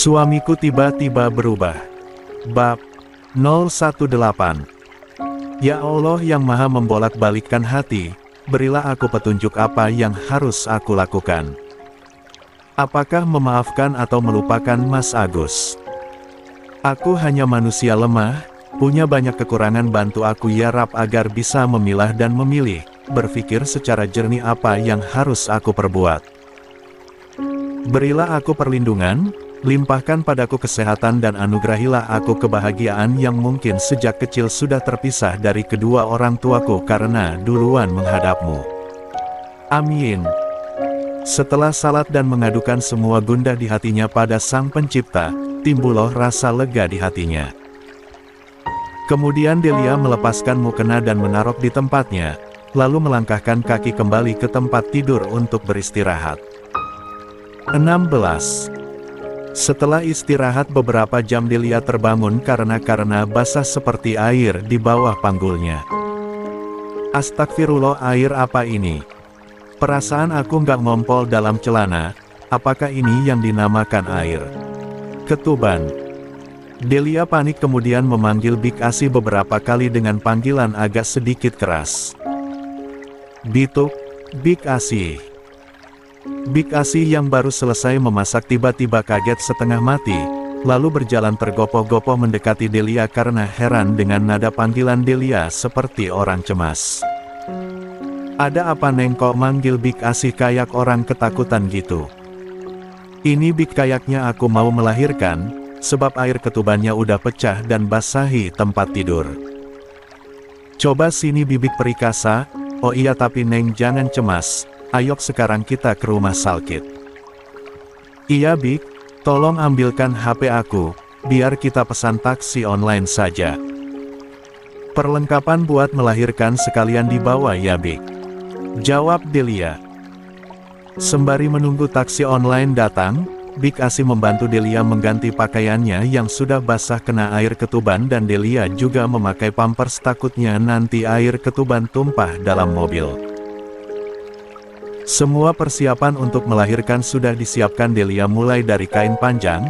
Suamiku tiba-tiba berubah. Bab 018. Ya Allah yang maha membolak-balikkan hati, berilah aku petunjuk apa yang harus aku lakukan. Apakah memaafkan atau melupakan Mas Agus? Aku hanya manusia lemah, punya banyak kekurangan, bantu aku ya Rab agar bisa memilah dan memilih, berpikir secara jernih apa yang harus aku perbuat. Berilah aku perlindungan, limpahkan padaku kesehatan dan anugerahilah aku kebahagiaan yang mungkin sejak kecil sudah terpisah dari kedua orang tuaku karena duluan menghadapmu. Amin. Setelah salat dan mengadukan semua gundah di hatinya pada Sang Pencipta, timbullah rasa lega di hatinya. Kemudian Delia melepaskan mukena dan menarok di tempatnya, lalu melangkahkan kaki kembali ke tempat tidur untuk beristirahat. 16. Setelah istirahat beberapa jam Delia terbangun karena basah seperti air di bawah panggulnya. Astagfirullah, air apa ini? Perasaan aku nggak ngompol dalam celana, apakah ini yang dinamakan air ketuban? Delia panik kemudian memanggil Bik Asi beberapa kali dengan panggilan agak sedikit keras. Bituk, Bik Asi. Bik Asi yang baru selesai memasak tiba-tiba kaget setengah mati, lalu berjalan tergopoh-gopoh mendekati Delia karena heran dengan nada panggilan Delia seperti orang cemas. Ada apa Neng, kok manggil Bik Asi kayak orang ketakutan gitu? Ini Bik, kayaknya aku mau melahirkan, sebab air ketubannya udah pecah dan basahi tempat tidur. Coba sini Bibik perikasa. Oh iya, tapi Neng jangan cemas. Ayok sekarang kita ke rumah sakit. Iya Bik, tolong ambilkan HP aku, biar kita pesan taksi online saja. Perlengkapan buat melahirkan sekalian dibawa ya Bik, jawab Delia. Sembari menunggu taksi online datang, Bik Asi membantu Delia mengganti pakaiannya yang sudah basah kena air ketuban dan Delia juga memakai pampers takutnya nanti air ketuban tumpah dalam mobil. Semua persiapan untuk melahirkan sudah disiapkan Delia, mulai dari kain panjang,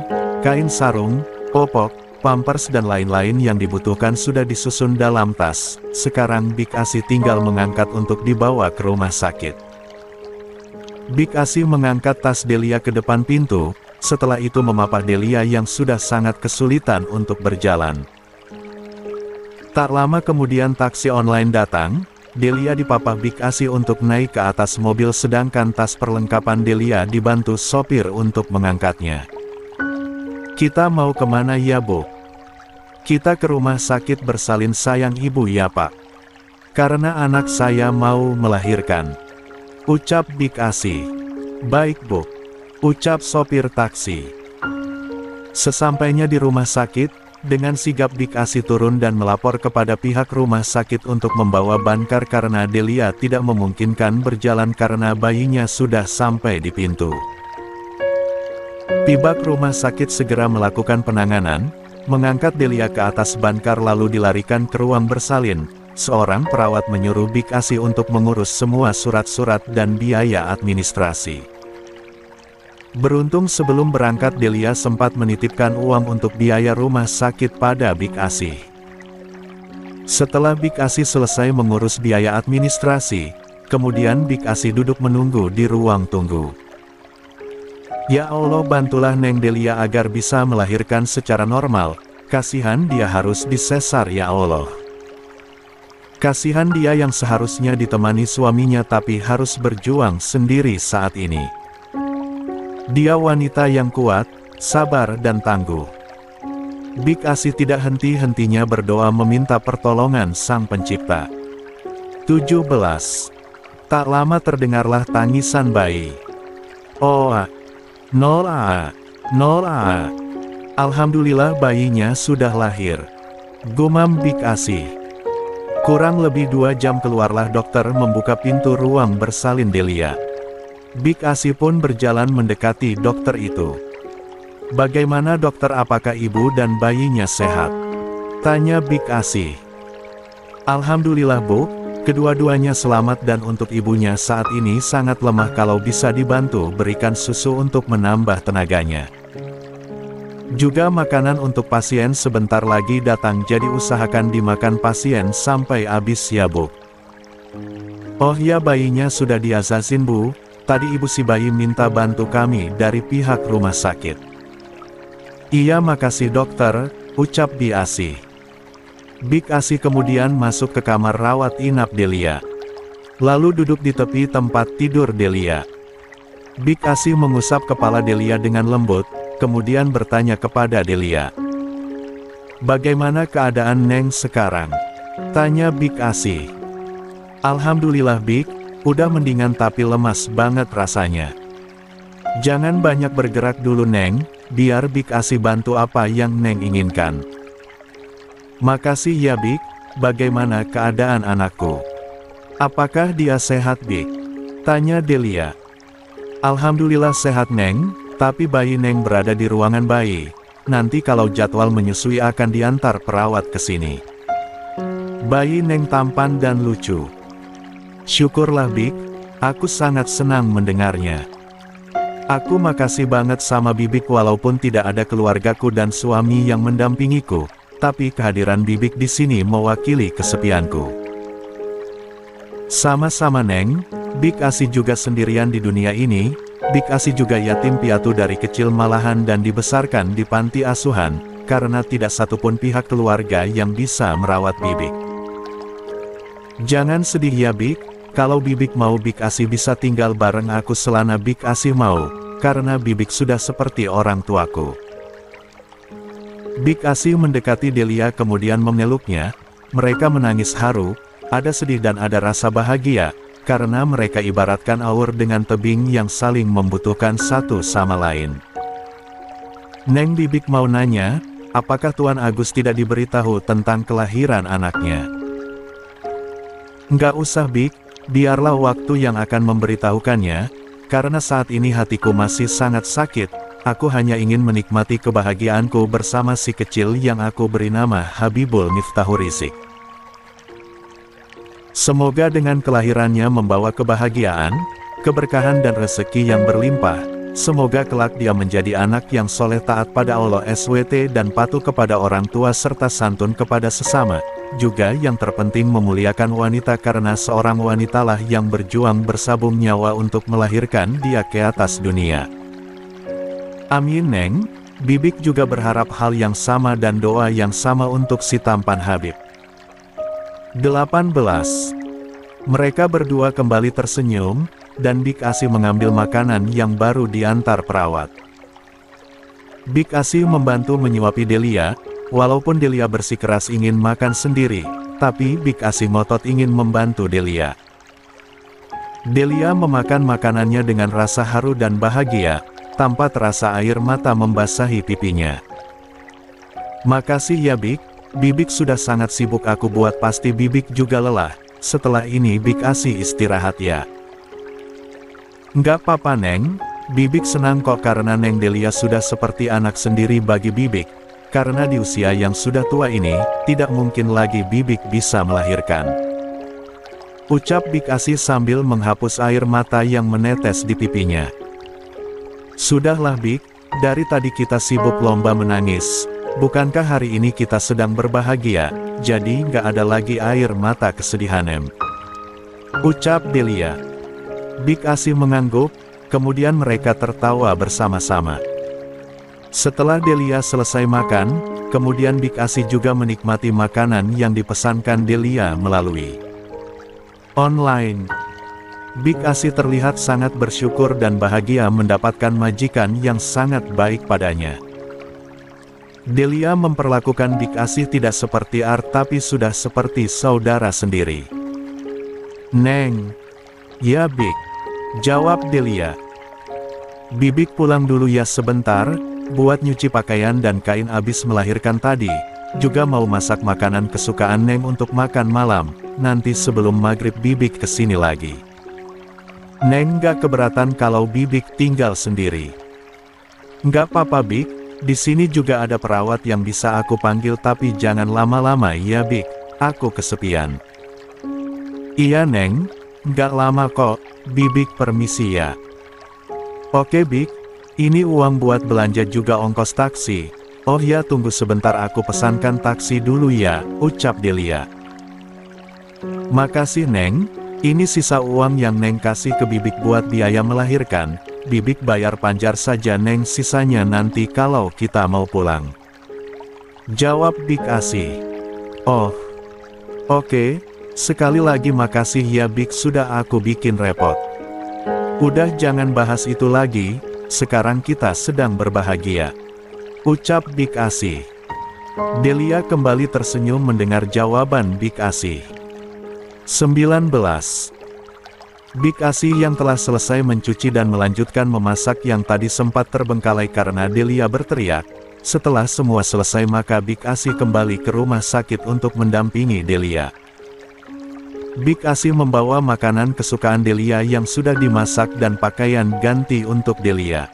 kain sarung, popok, pampers dan lain-lain yang dibutuhkan sudah disusun dalam tas. Sekarang Bik Asi tinggal mengangkat untuk dibawa ke rumah sakit. Bik Asi mengangkat tas Delia ke depan pintu, setelah itu memapah Delia yang sudah sangat kesulitan untuk berjalan. Tak lama kemudian taksi online datang. Delia dipapah Bik Asi untuk naik ke atas mobil sedangkan tas perlengkapan Delia dibantu sopir untuk mengangkatnya. Kita mau kemana ya Bu? Kita ke rumah sakit bersalin sayang ibu ya Pak. Karena anak saya mau melahirkan, ucap Bik Asi. Baik Bu, ucap sopir taksi. Sesampainya di rumah sakit, dengan sigap Bik Asi turun dan melapor kepada pihak rumah sakit untuk membawa Bankar karena Delia tidak memungkinkan berjalan karena bayinya sudah sampai di pintu. Pihak rumah sakit segera melakukan penanganan, mengangkat Delia ke atas Bankar lalu dilarikan ke ruang bersalin. Seorang perawat menyuruh Bik Asi untuk mengurus semua surat-surat dan biaya administrasi. Beruntung sebelum berangkat Delia sempat menitipkan uang untuk biaya rumah sakit pada Bik Asi. Setelah Bik Asi selesai mengurus biaya administrasi, kemudian Bik Asi duduk menunggu di ruang tunggu. Ya Allah, bantulah Neng Delia agar bisa melahirkan secara normal, kasihan dia harus disesar ya Allah. Kasihan dia yang seharusnya ditemani suaminya tapi harus berjuang sendiri saat ini. Dia wanita yang kuat, sabar dan tangguh. Bik Asi tidak henti-hentinya berdoa meminta pertolongan Sang Pencipta. 17. Tak lama terdengarlah tangisan bayi. Oh, Nola, Nola. Alhamdulillah bayinya sudah lahir, gumam Bik Asi. Kurang lebih 2 jam keluarlah dokter membuka pintu ruang bersalin Delia. Bik Asi pun berjalan mendekati dokter itu. Bagaimana dokter, apakah ibu dan bayinya sehat? Tanya Bik Asi. Alhamdulillah Bu, kedua-duanya selamat dan untuk ibunya saat ini sangat lemah, kalau bisa dibantu berikan susu untuk menambah tenaganya. Juga makanan untuk pasien sebentar lagi datang, jadi usahakan dimakan pasien sampai habis ya Bu. Oh ya, bayinya sudah diazazin Bu, tadi ibu si bayi minta bantu kami dari pihak rumah sakit. Iya makasih dokter, ucap Bi Asih. Bik Asih kemudian masuk ke kamar rawat inap Delia. Lalu duduk di tepi tempat tidur Delia. Bik Asih mengusap kepala Delia dengan lembut, kemudian bertanya kepada Delia. Bagaimana keadaan Neng sekarang? Tanya Bik Asih. Alhamdulillah Bik, udah mendingan tapi lemas banget rasanya. Jangan banyak bergerak dulu Neng, biar Bik Asih bantu apa yang Neng inginkan. Makasih ya Bik, bagaimana keadaan anakku? Apakah dia sehat Bik? Tanya Delia. Alhamdulillah sehat Neng, tapi bayi Neng berada di ruangan bayi. Nanti kalau jadwal menyusui akan diantar perawat ke sini. Bayi Neng tampan dan lucu. Syukurlah Bik, aku sangat senang mendengarnya. Aku makasih banget sama Bibik walaupun tidak ada keluargaku dan suami yang mendampingiku, tapi kehadiran Bibik di sini mewakili kesepianku. Sama-sama Neng, Bik Asih juga sendirian di dunia ini. Bik Asih juga yatim piatu dari kecil malahan dan dibesarkan di panti asuhan, karena tidak satupun pihak keluarga yang bisa merawat Bibik. Jangan sedih ya Bik, kalau Bibik mau Bik Asih bisa tinggal bareng aku selama Bik Asih mau, karena Bibik sudah seperti orang tuaku. Bik Asih mendekati Delia kemudian memeluknya, mereka menangis haru, ada sedih dan ada rasa bahagia, karena mereka ibaratkan aur dengan tebing yang saling membutuhkan satu sama lain. Neng Bibik mau nanya, apakah Tuan Agus tidak diberitahu tentang kelahiran anaknya? Nggak usah Bik, biarlah waktu yang akan memberitahukannya, karena saat ini hatiku masih sangat sakit, aku hanya ingin menikmati kebahagiaanku bersama si kecil yang aku beri nama Habibul Miftahur Rizq. Semoga dengan kelahirannya membawa kebahagiaan, keberkahan dan rezeki yang berlimpah. Semoga kelak dia menjadi anak yang soleh taat pada Allah SWT dan patuh kepada orang tua serta santun kepada sesama. Juga yang terpenting memuliakan wanita karena seorang wanitalah yang berjuang bersabung nyawa untuk melahirkan dia ke atas dunia. Amin Neng, Bibik juga berharap hal yang sama dan doa yang sama untuk si tampan Habib. 18. Mereka berdua kembali tersenyum, dan Bik Asih mengambil makanan yang baru diantar perawat. Bik Asih membantu menyuapi Delia, walaupun Delia bersikeras ingin makan sendiri, tapi Bik Asih ngotot ingin membantu Delia. Delia memakan makanannya dengan rasa haru dan bahagia, tanpa terasa air mata membasahi pipinya. Makasih ya Bik, Bibik sudah sangat sibuk aku buat pasti Bibik juga lelah, setelah ini Bik Asih istirahat ya. Nggak apa-apa Neng, Bibik senang kok karena Neng Delia sudah seperti anak sendiri bagi Bibik, karena di usia yang sudah tua ini, tidak mungkin lagi Bibik bisa melahirkan. Ucap Bik Asih sambil menghapus air mata yang menetes di pipinya. Sudahlah Bik, dari tadi kita sibuk lomba menangis. Bukankah hari ini kita sedang berbahagia, jadi nggak ada lagi air mata kesedihanem. Ucap Delia. Bik Asih mengangguk, kemudian mereka tertawa bersama-sama. Setelah Delia selesai makan, kemudian Bik Asih juga menikmati makanan yang dipesankan Delia melalui online. Bik Asih terlihat sangat bersyukur dan bahagia mendapatkan majikan yang sangat baik padanya. Delia memperlakukan Bik Asih tidak seperti Art tapi sudah seperti saudara sendiri. Neng. Ya Bik. Jawab Delia. Bibik pulang dulu ya sebentar, buat nyuci pakaian dan kain abis melahirkan tadi, juga mau masak makanan kesukaan Neng untuk makan malam, nanti sebelum maghrib Bibik kesini lagi. Neng gak keberatan kalau Bibik tinggal sendiri. Nggak apa-apa Bik. Di sini juga ada perawat yang bisa aku panggil tapi jangan lama-lama ya Bik, aku kesepian. Iya Neng, nggak lama kok, Bibik permisi ya. Oke Bik, Ini uang buat belanja juga ongkos taksi. Oh ya, tunggu sebentar, aku pesankan taksi dulu ya, ucap Delia. Makasih Neng, ini sisa uang yang Neng kasih ke Bibik buat biaya melahirkan. Bibik bayar panjar saja Neng, sisanya nanti kalau kita mau pulang, jawab Bik Asih. Oh, oke, sekali lagi makasih ya Bik, sudah aku bikin repot. Udah jangan bahas itu lagi, sekarang kita sedang berbahagia, ucap Bik Asih. Delia kembali tersenyum mendengar jawaban Bik Asih. 19. Bik Asih yang telah selesai mencuci dan melanjutkan memasak yang tadi sempat terbengkalai karena Delia berteriak. Setelah semua selesai maka Bik Asih kembali ke rumah sakit untuk mendampingi Delia. Bik Asih membawa makanan kesukaan Delia yang sudah dimasak dan pakaian ganti untuk Delia.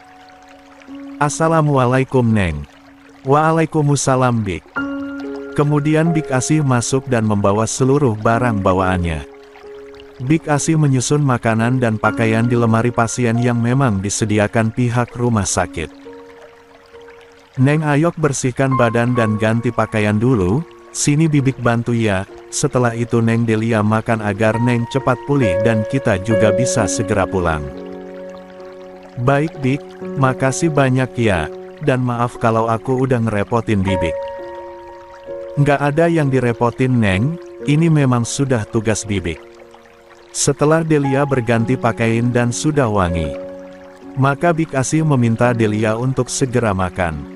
Assalamualaikum Neng. Waalaikumsalam Bik. Kemudian Bik Asih masuk dan membawa seluruh barang bawaannya. Bik Asih menyusun makanan dan pakaian di lemari pasien yang memang disediakan pihak rumah sakit. Neng Ayok bersihkan badan dan ganti pakaian dulu, sini Bibik bantu ya. Setelah itu Neng Delia makan agar Neng cepat pulih dan kita juga bisa segera pulang. Baik Bik, makasih banyak ya, dan maaf kalau aku udah ngerepotin Bibik. Nggak ada yang direpotin Neng, ini memang sudah tugas Bibik. Setelah Delia berganti pakaian dan sudah wangi, maka Bik Asih meminta Delia untuk segera makan.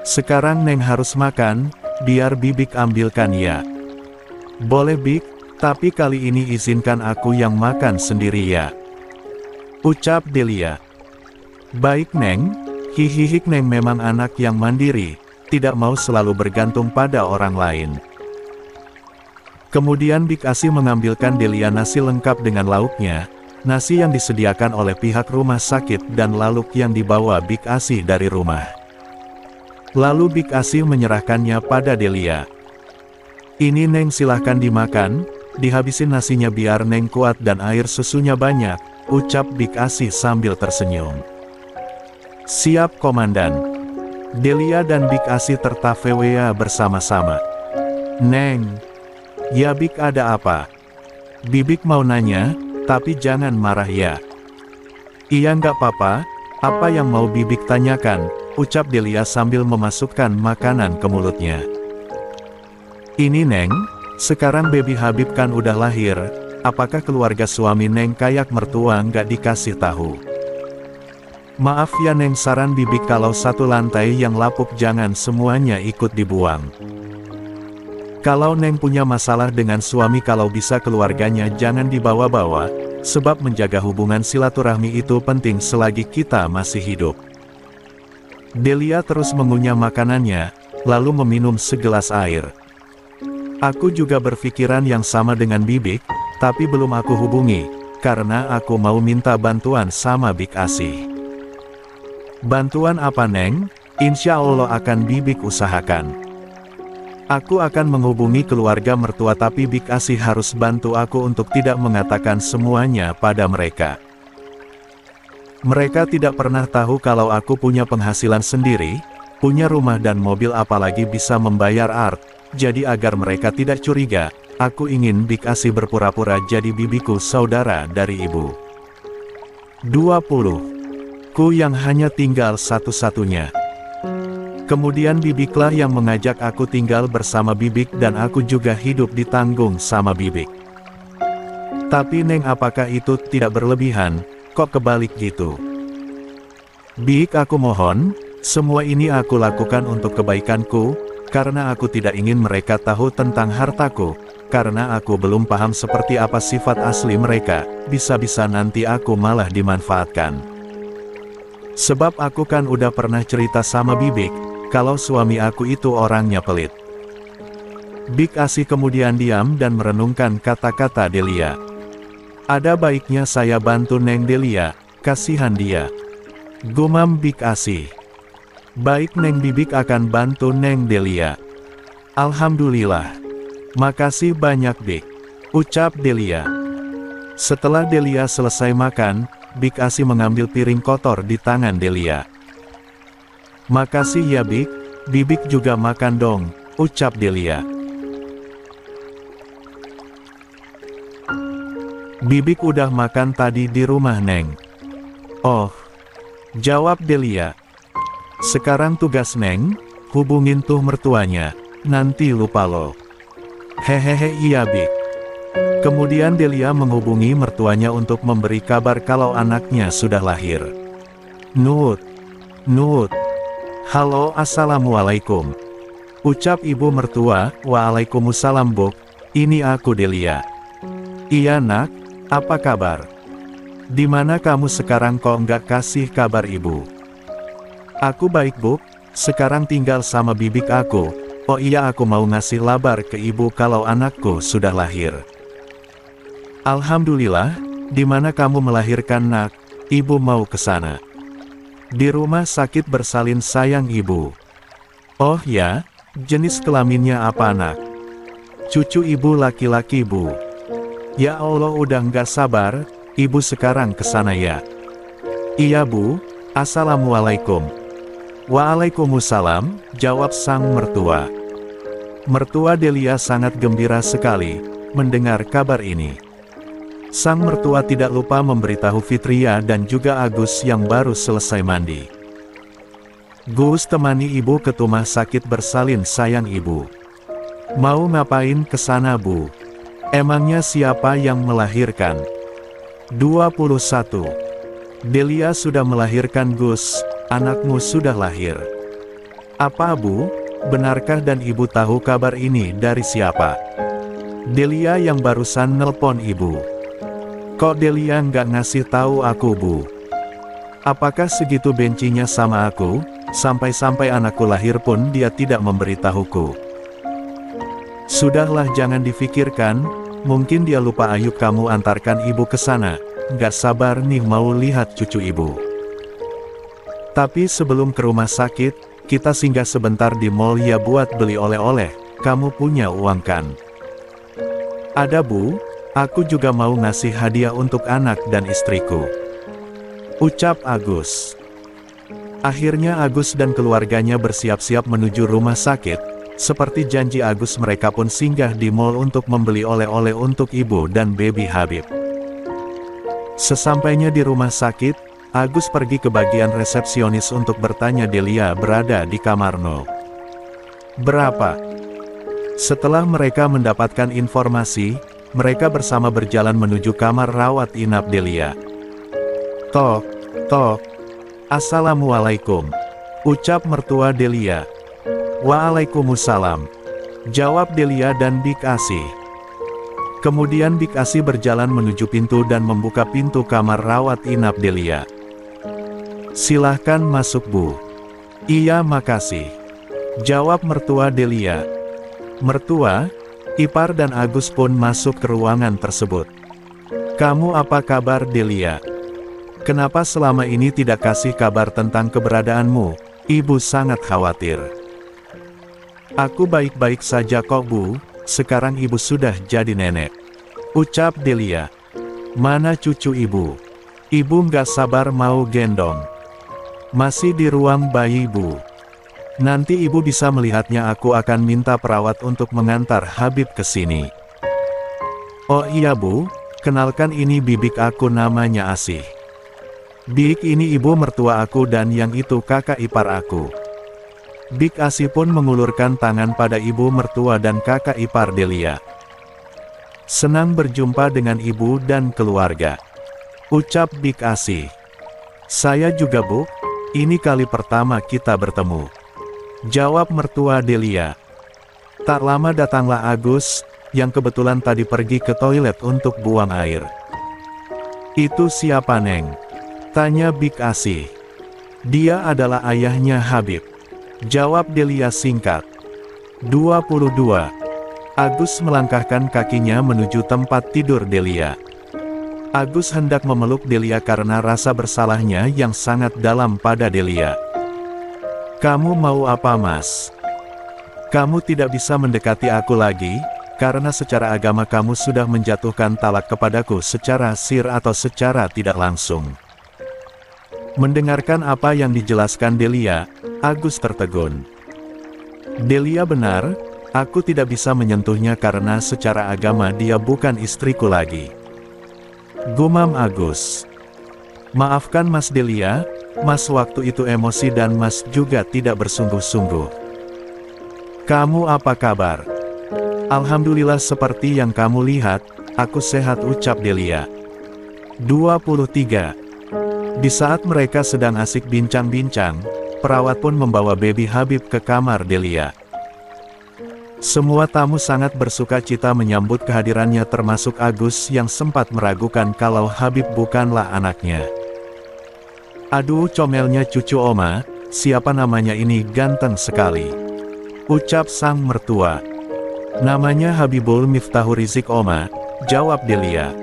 Sekarang Neng harus makan, biar Bibik ambilkan ya. Boleh Bik, tapi kali ini izinkan aku yang makan sendiri ya, ucap Delia. Baik Neng, hihihik Neng memang anak yang mandiri, tidak mau selalu bergantung pada orang lain. Kemudian Bik Asih mengambilkan Delia nasi lengkap dengan lauknya, nasi yang disediakan oleh pihak rumah sakit dan lauk yang dibawa Bik Asih dari rumah. Lalu Bik Asih menyerahkannya pada Delia. Ini Neng silahkan dimakan, dihabisin nasinya biar Neng kuat dan air susunya banyak, ucap Bik Asih sambil tersenyum. Siap Komandan. Delia dan Bik Asih tertawa bersama-sama. Neng. Ya Bik, ada apa? Bibik mau nanya, tapi jangan marah ya. Iya nggak apa-apa, apa yang mau Bibik tanyakan, ucap Delia sambil memasukkan makanan ke mulutnya. Ini Neng, sekarang baby Habib kan udah lahir, apakah keluarga suami Neng kayak mertua nggak dikasih tahu? Maaf ya Neng, saran Bibik kalau satu lantai yang lapuk jangan semuanya ikut dibuang. Kalau Neng punya masalah dengan suami kalau bisa keluarganya jangan dibawa-bawa, sebab menjaga hubungan silaturahmi itu penting selagi kita masih hidup. Delia terus mengunyah makanannya, lalu meminum segelas air. Aku juga berpikiran yang sama dengan Bibik, tapi belum aku hubungi, karena aku mau minta bantuan sama Bik Asih. Bantuan apa Neng? Insya Allah akan Bibik usahakan. Aku akan menghubungi keluarga mertua tapi Bik Asih harus bantu aku untuk tidak mengatakan semuanya pada mereka. Mereka tidak pernah tahu kalau aku punya penghasilan sendiri, punya rumah dan mobil apalagi bisa membayar art. Jadi agar mereka tidak curiga, aku ingin Bik Asih berpura-pura jadi bibiku saudara dari ibu. 20. Ku yang hanya tinggal satu-satunya. Kemudian Bibiklah yang mengajak aku tinggal bersama Bibik dan aku juga hidup ditanggung sama Bibik. Tapi Neng, apakah itu tidak berlebihan, kok kebalik gitu? Bik, aku mohon, semua ini aku lakukan untuk kebaikanku, karena aku tidak ingin mereka tahu tentang hartaku, karena aku belum paham seperti apa sifat asli mereka, bisa-bisa nanti aku malah dimanfaatkan. Sebab aku kan udah pernah cerita sama Bibik, kalau suami aku itu orangnya pelit. Bik Asih kemudian diam dan merenungkan kata-kata Delia. Ada baiknya saya bantu Neng Delia, kasihan dia, gumam Bik Asih. Baik Neng, Bibik akan bantu Neng Delia. Alhamdulillah. Makasih banyak Bik, ucap Delia. Setelah Delia selesai makan, Big Asi mengambil piring kotor di tangan Delia. "Makasih ya Big, Bibik juga makan dong," ucap Delia. "Bibik udah makan tadi di rumah Neng." "Oh," jawab Delia. "Sekarang tugas Neng, hubungin tuh mertuanya, nanti lupa lo." "Hehehe iya Big." Kemudian Delia menghubungi mertuanya untuk memberi kabar kalau anaknya sudah lahir. "Nuhut, Nuhut. Halo assalamualaikum," ucap ibu mertua. "Waalaikumsalam Bok, ini aku Delia." "Iya nak, apa kabar? Di mana kamu sekarang kok nggak kasih kabar ibu?" "Aku baik Bok, sekarang tinggal sama bibik aku. Oh iya aku mau ngasih kabar ke ibu kalau anakku sudah lahir." "Alhamdulillah, di mana kamu melahirkan nak? Ibu mau ke sana." "Di rumah sakit bersalin sayang ibu." "Oh ya, jenis kelaminnya apa nak?" "Cucu ibu laki-laki Bu." "Ya Allah udah nggak sabar, ibu sekarang ke sana ya." "Iya Bu, assalamualaikum." "Waalaikumsalam," jawab sang mertua. Mertua Delia sangat gembira sekali mendengar kabar ini. Sang mertua tidak lupa memberitahu Fitria dan juga Agus yang baru selesai mandi. "Gus temani ibu ke rumah sakit bersalin sayang ibu." "Mau ngapain ke sana Bu? Emangnya siapa yang melahirkan?" 21. "Delia sudah melahirkan Gus, anakmu sudah lahir." "Apa Bu? Benarkah dan ibu tahu kabar ini dari siapa?" "Delia yang barusan nelpon ibu." "Kok Delia nggak ngasih tahu aku Bu? Apakah segitu bencinya sama aku, sampai-sampai anakku lahir pun dia tidak memberitahuku?" "Sudahlah jangan difikirkan, mungkin dia lupa. Ayo kamu antarkan ibu ke sana, nggak sabar nih mau lihat cucu ibu." "Tapi sebelum ke rumah sakit, kita singgah sebentar di mall ya buat beli oleh-oleh, kamu punya uang kan?" "Ada Bu, aku juga mau ngasih hadiah untuk anak dan istriku," ucap Agus. Akhirnya Agus dan keluarganya bersiap-siap menuju rumah sakit. Seperti janji Agus mereka pun singgah di mall untuk membeli oleh-oleh untuk ibu dan baby Habib. Sesampainya di rumah sakit, Agus pergi ke bagian resepsionis untuk bertanya Delia berada di kamar No. berapa. Setelah mereka mendapatkan informasi, mereka bersama berjalan menuju kamar rawat inap Delia. "Tok, tok. Assalamualaikum," ucap mertua Delia. "Waalaikumsalam," jawab Delia dan Big Asi. Kemudian Big Asi berjalan menuju pintu dan membuka pintu kamar rawat inap Delia. "Silahkan masuk Bu." "Iya makasih," jawab mertua Delia. Mertua, Ipar dan Agus pun masuk ke ruangan tersebut. "Kamu apa kabar Delia? Kenapa selama ini tidak kasih kabar tentang keberadaanmu? Ibu sangat khawatir." "Aku baik-baik saja kok Bu, sekarang ibu sudah jadi nenek," ucap Delia. "Mana cucu ibu? Ibu nggak sabar mau gendong." "Masih di ruang bayi Bu. Nanti ibu bisa melihatnya. Aku akan minta perawat untuk mengantar Habib ke sini." "Oh iya Bu, kenalkan ini bibik aku namanya Asih. Big ini ibu mertua aku dan yang itu kakak ipar aku." Big Asih pun mengulurkan tangan pada ibu mertua dan kakak ipar Delia. "Senang berjumpa dengan ibu dan keluarga," ucap Big Asih. "Saya juga Bu, ini kali pertama kita bertemu," jawab mertua Delia. Tak lama datanglah Agus, yang kebetulan tadi pergi ke toilet untuk buang air. "Itu siapa Neng?" tanya Big Asih. "Dia adalah ayahnya Habib," jawab Delia singkat. 22. Agus melangkahkan kakinya menuju tempat tidur Delia. Agus hendak memeluk Delia karena rasa bersalahnya yang sangat dalam pada Delia. "Kamu mau apa Mas? Kamu tidak bisa mendekati aku lagi, karena secara agama kamu sudah menjatuhkan talak kepadaku secara sir atau secara tidak langsung. Mendengarkan apa yang dijelaskan Delia, Agus tertegun. Delia benar, aku tidak bisa menyentuhnya karena secara agama dia bukan istriku lagi. Gumam Agus. Maafkan Mas Delia, Mas waktu itu emosi dan Mas juga tidak bersungguh-sungguh. Kamu apa kabar? Alhamdulillah seperti yang kamu lihat, aku sehat ucap Delia. 23. Di saat mereka sedang asik bincang-bincang, perawat pun membawa baby Habib ke kamar Delia. Semua tamu sangat bersuka cita menyambut kehadirannya termasuk Agus yang sempat meragukan kalau Habib bukanlah anaknya. Aduh comelnya cucu oma, siapa namanya ini ganteng sekali. Ucap sang mertua. Namanya Habibul Miftahur Rizik oma, jawab Delia.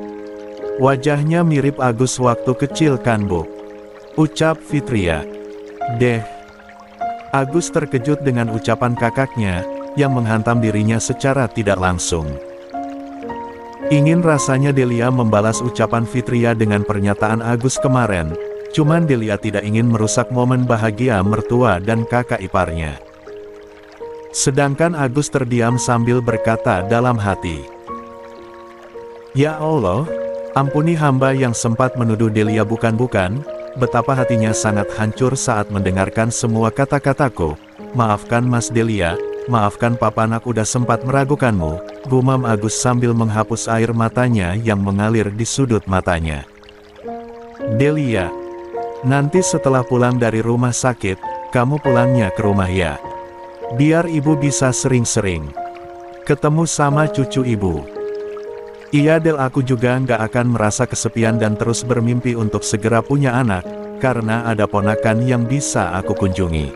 Wajahnya mirip Agus waktu kecil kan Bu? Ucap Fitria. Deh. Agus terkejut dengan ucapan kakaknya, yang menghantam dirinya secara tidak langsung. Ingin rasanya Delia membalas ucapan Fitria dengan pernyataan Agus kemarin, cuman Delia tidak ingin merusak momen bahagia mertua dan kakak iparnya. Sedangkan Agus terdiam sambil berkata dalam hati. Ya Allah, ampuni hamba yang sempat menuduh Delia bukan-bukan, betapa hatinya sangat hancur saat mendengarkan semua kata-kataku. Maafkan Mas Delia, maafkan Papa Nak udah sempat meragukanmu, gumam Agus sambil menghapus air matanya yang mengalir di sudut matanya. Delia, nanti setelah pulang dari rumah sakit, kamu pulangnya ke rumah ya. Biar ibu bisa sering-sering ketemu sama cucu ibu. Iya Del, aku juga nggak akan merasa kesepian dan terus bermimpi untuk segera punya anak, karena ada ponakan yang bisa aku kunjungi.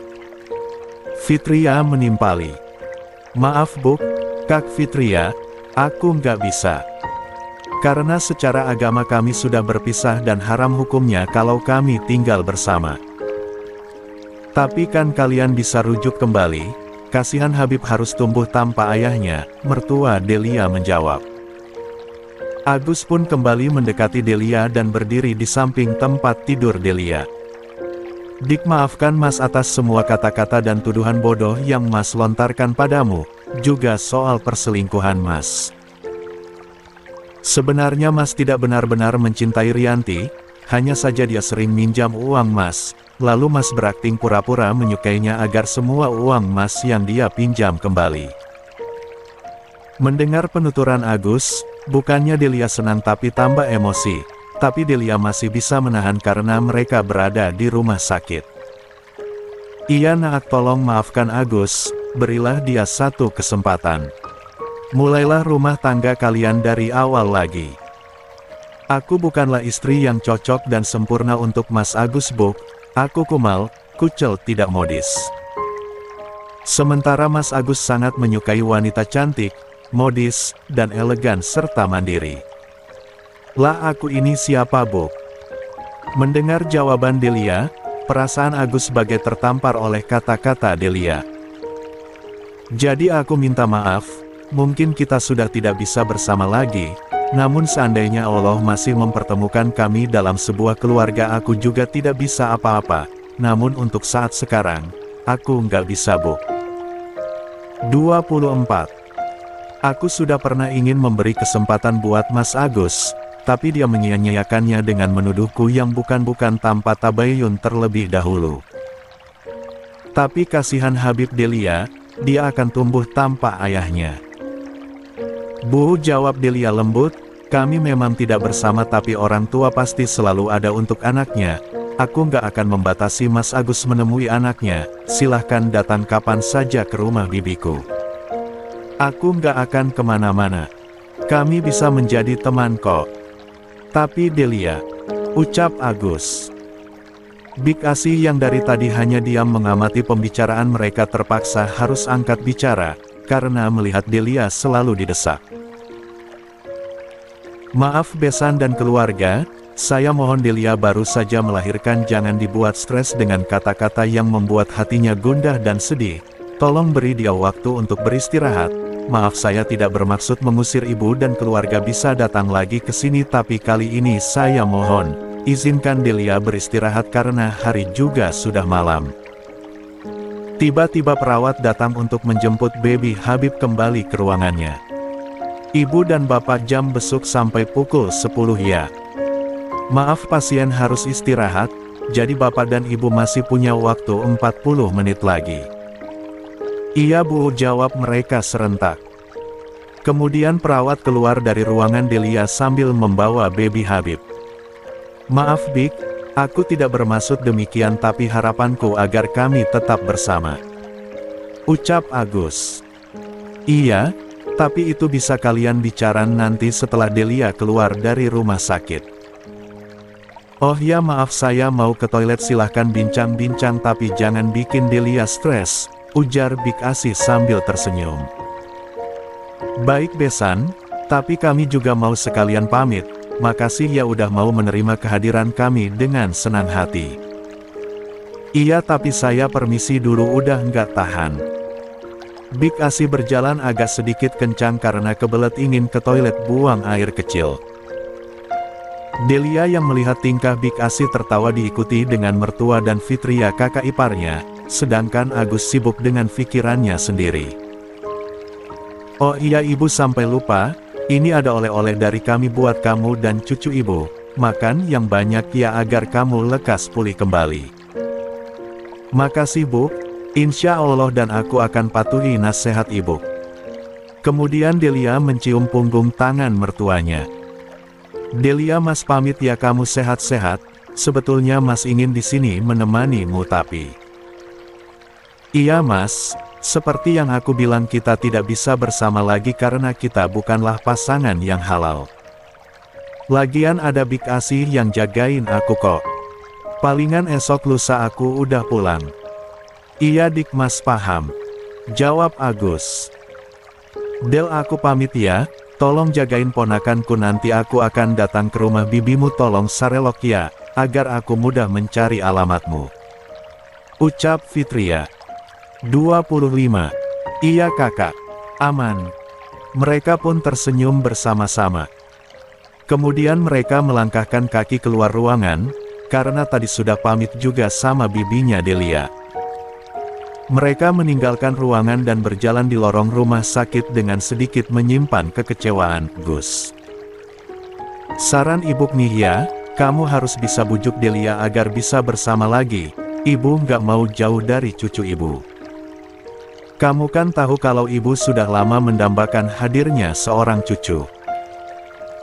Fitria menimpali. Maaf Bu, Kak Fitria, aku nggak bisa. Karena secara agama kami sudah berpisah dan haram hukumnya kalau kami tinggal bersama. Tapi kan kalian bisa rujuk kembali, kasihan Habib harus tumbuh tanpa ayahnya, mertua Delia menjawab. Agus pun kembali mendekati Delia dan berdiri di samping tempat tidur Delia. Dik, maafkan Mas atas semua kata-kata dan tuduhan bodoh yang Mas lontarkan padamu, juga soal perselingkuhan Mas. Sebenarnya Mas tidak benar-benar mencintai Rianti, hanya saja dia sering minjam uang Mas, lalu Mas berakting pura-pura menyukainya agar semua uang Mas yang dia pinjam kembali. Mendengar penuturan Agus, bukannya Delia senang tapi tambah emosi, tapi Delia masih bisa menahan karena mereka berada di rumah sakit. Iya Nak, tolong maafkan Agus, berilah dia satu kesempatan. Mulailah rumah tangga kalian dari awal lagi. Aku bukanlah istri yang cocok dan sempurna untuk Mas Agus Bu, aku kumal, kucel tidak modis. Sementara Mas Agus sangat menyukai wanita cantik, modis, dan elegan serta mandiri. Lah aku ini siapa Bu? Mendengar jawaban Delia, perasaan Agus bagai tertampar oleh kata-kata Delia. Jadi aku minta maaf, mungkin kita sudah tidak bisa bersama lagi, namun seandainya Allah masih mempertemukan kami dalam sebuah keluarga aku juga tidak bisa apa-apa, namun untuk saat sekarang, aku nggak bisa Bu. 24. Aku sudah pernah ingin memberi kesempatan buat Mas Agus, tapi dia menyia-nyiakannya dengan menuduhku yang bukan-bukan tanpa tabayun terlebih dahulu. Tapi kasihan Habib Delia, dia akan tumbuh tanpa ayahnya. Bu, jawab Delia lembut, kami memang tidak bersama tapi orang tua pasti selalu ada untuk anaknya. Aku nggak akan membatasi Mas Agus menemui anaknya, silahkan datang kapan saja ke rumah bibiku. Aku nggak akan kemana-mana. Kami bisa menjadi teman kok. Tapi Delia, ucap Agus. Bik Asih yang dari tadi hanya diam mengamati pembicaraan mereka terpaksa harus angkat bicara, karena melihat Delia selalu didesak. Maaf Besan dan keluarga, saya mohon Delia baru saja melahirkan, jangan dibuat stres dengan kata-kata yang membuat hatinya gundah dan sedih. Tolong beri dia waktu untuk beristirahat. Maaf saya tidak bermaksud mengusir ibu dan keluarga bisa datang lagi ke sini tapi kali ini saya mohon, izinkan Delia beristirahat karena hari juga sudah malam. Tiba-tiba perawat datang untuk menjemput baby Habib kembali ke ruangannya. Ibu dan bapak jam besuk sampai pukul 10 ya. Maaf pasien harus istirahat, jadi bapak dan ibu masih punya waktu 40 menit lagi. Iya Bu, jawab mereka serentak. Kemudian perawat keluar dari ruangan Delia sambil membawa baby Habib. Maaf Bik, aku tidak bermaksud demikian tapi harapanku agar kami tetap bersama, ucap Agus. Iya, tapi itu bisa kalian bicara nanti setelah Delia keluar dari rumah sakit. Oh ya maaf saya mau ke toilet silahkan bincang-bincang tapi jangan bikin Delia stres, ujar Bik Asih sambil tersenyum. Baik Besan, tapi kami juga mau sekalian pamit. Makasih ya udah mau menerima kehadiran kami dengan senang hati. Iya tapi saya permisi dulu udah nggak tahan. Bik Asih berjalan agak sedikit kencang karena kebelet ingin ke toilet buang air kecil. Delia yang melihat tingkah Bik Asih tertawa diikuti dengan mertua dan Fitria kakak iparnya, sedangkan Agus sibuk dengan pikirannya sendiri. Oh iya ibu sampai lupa. Ini ada oleh-oleh dari kami buat kamu dan cucu ibu. Makan yang banyak ya agar kamu lekas pulih kembali. Makasih Bu, insya Allah dan aku akan patuhi nasihat ibu. Kemudian Delia mencium punggung tangan mertuanya. Delia Mas pamit ya kamu sehat-sehat, sebetulnya Mas ingin di sini menemanimu tapi. Iya Mas. Seperti yang aku bilang kita tidak bisa bersama lagi karena kita bukanlah pasangan yang halal. Lagian ada Bik Asih yang jagain aku kok. Palingan esok lusa aku udah pulang. Iya Dik Mas paham, jawab Agus. Del aku pamit ya, tolong jagain ponakanku nanti aku akan datang ke rumah bibimu tolong sarelok ya, agar aku mudah mencari alamatmu. Ucap Fitria. 25. Iya kakak. Aman. Mereka pun tersenyum bersama-sama. Kemudian mereka melangkahkan kaki keluar ruangan, karena tadi sudah pamit juga sama bibinya Delia. Mereka meninggalkan ruangan dan berjalan di lorong rumah sakit dengan sedikit menyimpan kekecewaan. Gus. Saran ibu nih ya, kamu harus bisa bujuk Delia agar bisa bersama lagi. Ibu nggak mau jauh dari cucu ibu. Kamu kan tahu kalau ibu sudah lama mendambakan hadirnya seorang cucu.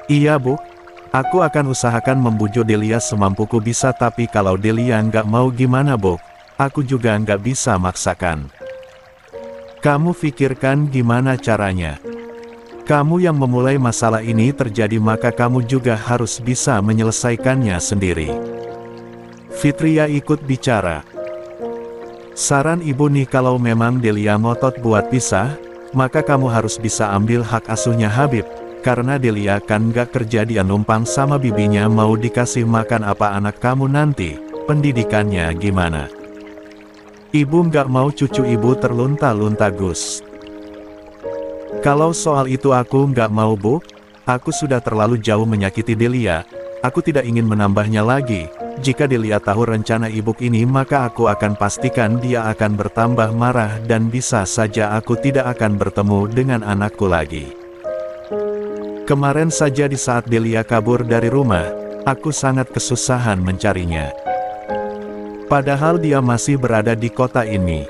Iya Bu, aku akan usahakan membujuk Delia semampuku bisa tapi kalau Delia nggak mau gimana Bu, aku juga nggak bisa maksakan. Kamu pikirkan gimana caranya. Kamu yang memulai masalah ini terjadi maka kamu juga harus bisa menyelesaikannya sendiri. Fitria ikut bicara. Saran ibu nih kalau memang Delia ngotot buat pisah, maka kamu harus bisa ambil hak asuhnya Habib, karena Delia kan gak kerja dia numpang sama bibinya mau dikasih makan apa anak kamu nanti, pendidikannya gimana? Ibu gak mau cucu ibu terlunta-lunta Gus. Kalau soal itu aku gak mau Bu, aku sudah terlalu jauh menyakiti Delia, aku tidak ingin menambahnya lagi. Jika Delia tahu rencana ibu ini maka aku akan pastikan dia akan bertambah marah dan bisa saja aku tidak akan bertemu dengan anakku lagi. Kemarin saja di saat Delia kabur dari rumah, aku sangat kesusahan mencarinya. Padahal dia masih berada di kota ini.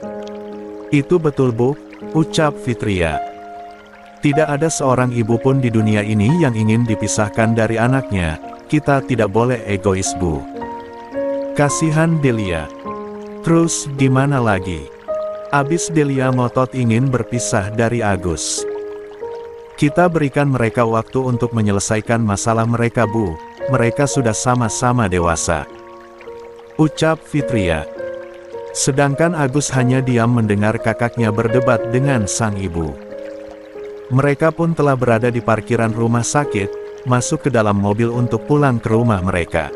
Itu betul Bu, ucap Fitria. Tidak ada seorang ibu pun di dunia ini yang ingin dipisahkan dari anaknya, kita tidak boleh egois Bu. Kasihan Delia. Terus gimana lagi? Abis Delia ngotot ingin berpisah dari Agus. Kita berikan mereka waktu untuk menyelesaikan masalah mereka Bu, mereka sudah sama-sama dewasa. Ucap Fitria. Sedangkan Agus hanya diam mendengar kakaknya berdebat dengan sang ibu. Mereka pun telah berada di parkiran rumah sakit, masuk ke dalam mobil untuk pulang ke rumah mereka.